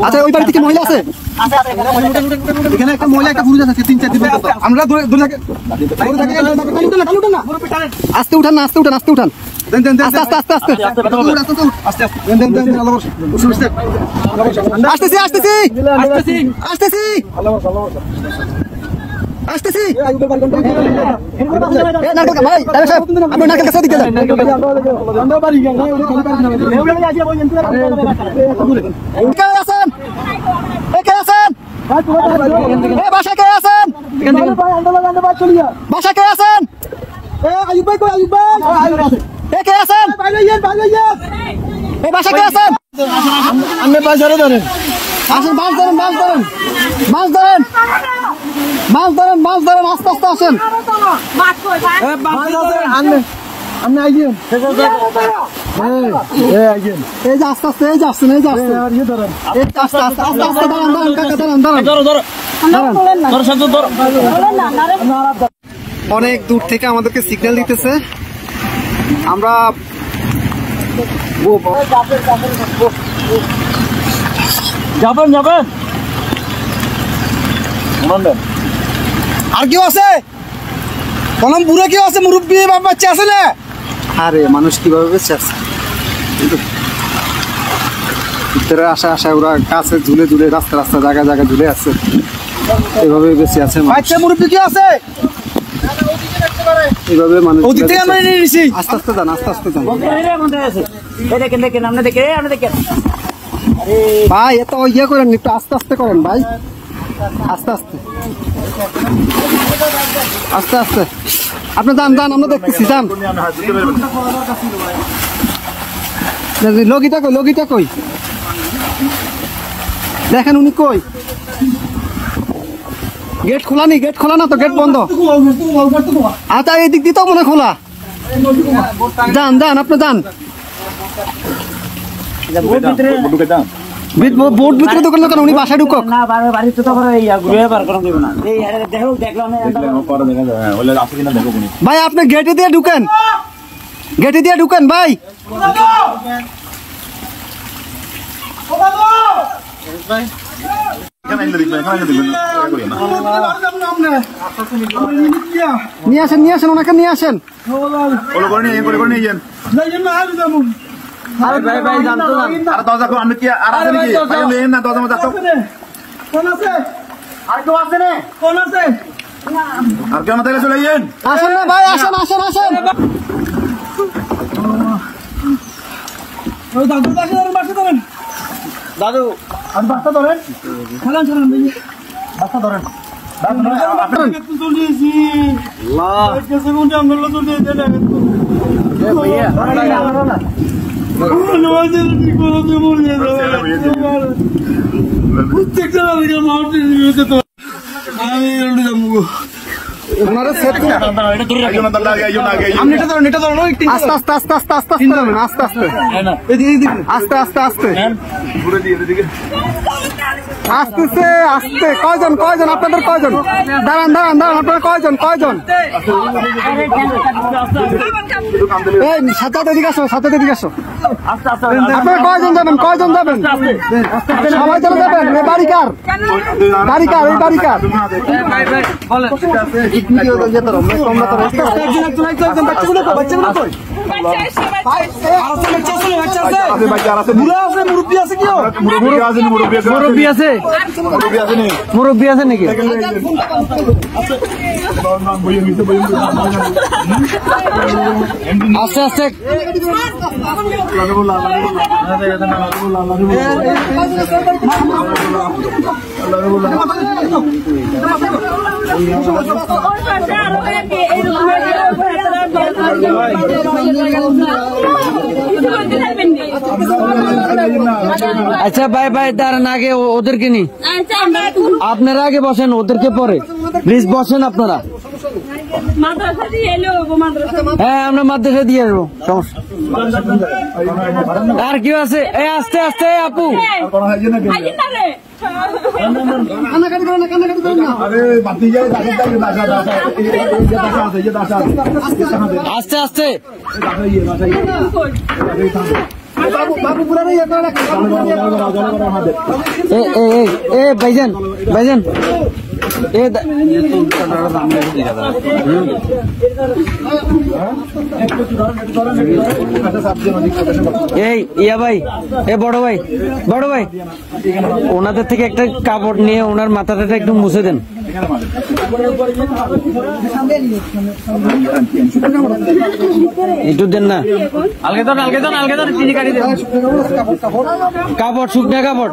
আচ্ছা ওই বাড়িতে কি মহিলা আছে? এখানে একটা মহিলা একটা পুরুষ আছে 3-4 দিন পর্যন্ত। আমরা আস্তে উঠান না, আস্তে উঠান, আস্তে উঠান। আস্তে আস্তে আস্তে আস্তে আসতেছি আসতেছি আসতেছি আসতেছি। বাসায় কে আছেন? বাসায় কে আছেন? কে আছেন? বাসায় কে আছেন? আপনি বাজারে ধরেন, আসেন, মাছ ধরেন, মাছ ধরেন, মাছ ধরেন, মাছ ধরেন, মাছ ধরেন, আস্তে আস্তে আসেন। আপনি আইছেন এই যে আস্তে আস্তে, এই যে আসছেন, এই যে আসছেন, আস্তে আস্তে আস্তে আস্তে দাঁড়ান, দাঁড়ান কাকা, দাঁড়ান, দাঁড়ান। অনেক দূর থেকে আমাদেরকে সিগন্যাল দিতেছে, আমরা যাবেন যাবেন। আর কেউ আছে? কলম বুড়ো কেউ আছে? মুরব্বী বাচ্চা আছে না? আরে মানুষ কিভাবে বেঁচে আছে, ভিতরে আসা আসা ওরা কাছে ঝুলে ঝুলে, রাস্তা রাস্তা জায়গা জায়গা ঝুলে আছে, এভাবে বেঁচে আছে। বাচ্চা মুরব্বী কি আছে? এইভাবে মানুষ আস্তে আস্তে যান, আস্তে আস্তে যান ভাই। এত ইয়ে করেন, একটু আস্তে আস্তে করেন ভাই, আস্তে আস্তে আস্তে আস্তে। আপনি যান যান, আমরা দেখতেছি, যান। লগিটা কই, লগিটা কই? দেখেন উনি কই? গেট খোলা নি? গেট খোলা না তো, গেট বন্ধ। আচ্ছা এই দিক দিয়ে তো মনে খোলা। যান যান, আপনি যান। বোর্ড ভিতরে দোকান দোকান, উনি বাসায় ঢুকক না, বাড়িতে তো ভাই। আপনি গেটে দিয়ে ঢুকেন, গেটে দিয়ে ঢুকেন ভাই। নিয়ে আসেন, নিয়ে আসেন, ওনাকে নিয়ে আসেন। আসেন না ভাই, আসেন আসেন আসেন। দাদু আপনি বাসটা ধরেন, খেলান ছাড়ান, বাসটা ধরেন। আস্তে আস্তে আস্তে আস্তে আস্তে আস্তে আস্তে আস্তে আস্তে আসতেছে আসতে। কয়জন কয়জন আপনাদের কয়জন? দাঁড়ান দাঁড়ান দাঁড়ান, আপনারা কয়জন কয়জন? এই সাথে এদিকে আসো, সাথে এদিকে আসো। আপনারা কয়জন যাবেন? কয়জন যাবেন? সবাই চলে যাবেন? এই বাড়ি কার? বাড়ি কার? এই বাড়ি কার? মুরব্বী আছে, মুরব্বী আছে নাকি? আস্তে আস্তে আচ্ছা ভাই ভাই দাঁড়ান, আগে ওদেরকে নি, আপনারা আগে বসেন, ওদেরকে পরে প্লিজ বসেন আপনারা। হ্যাঁ আমরা মাদ্রাসা দিয়ে আসবো, সমস্যা। আর কেউ আছে? আস্তে আস্তে আপু, কান্নাকাটি করো না, কান্নাকাটি করো না। আস্তে আস্তে বাবু বাবু পুরা ইয়ে করে রাখো। এ ভাইজান ভাইজান এই ইয়া ভাই বড় ভাই ওনাদের থেকে একটা কাপড় নিয়ে ওনার মাথাটা একটু মুছে দেন। একটু দেন না, কাপড় শুকনা কাপড়।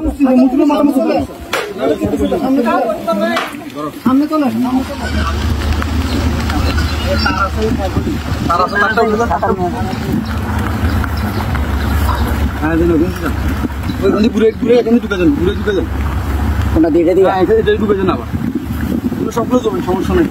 সামনে চলে কোনটা দিয়ে সবগুলো জমি সমস্যা নেই।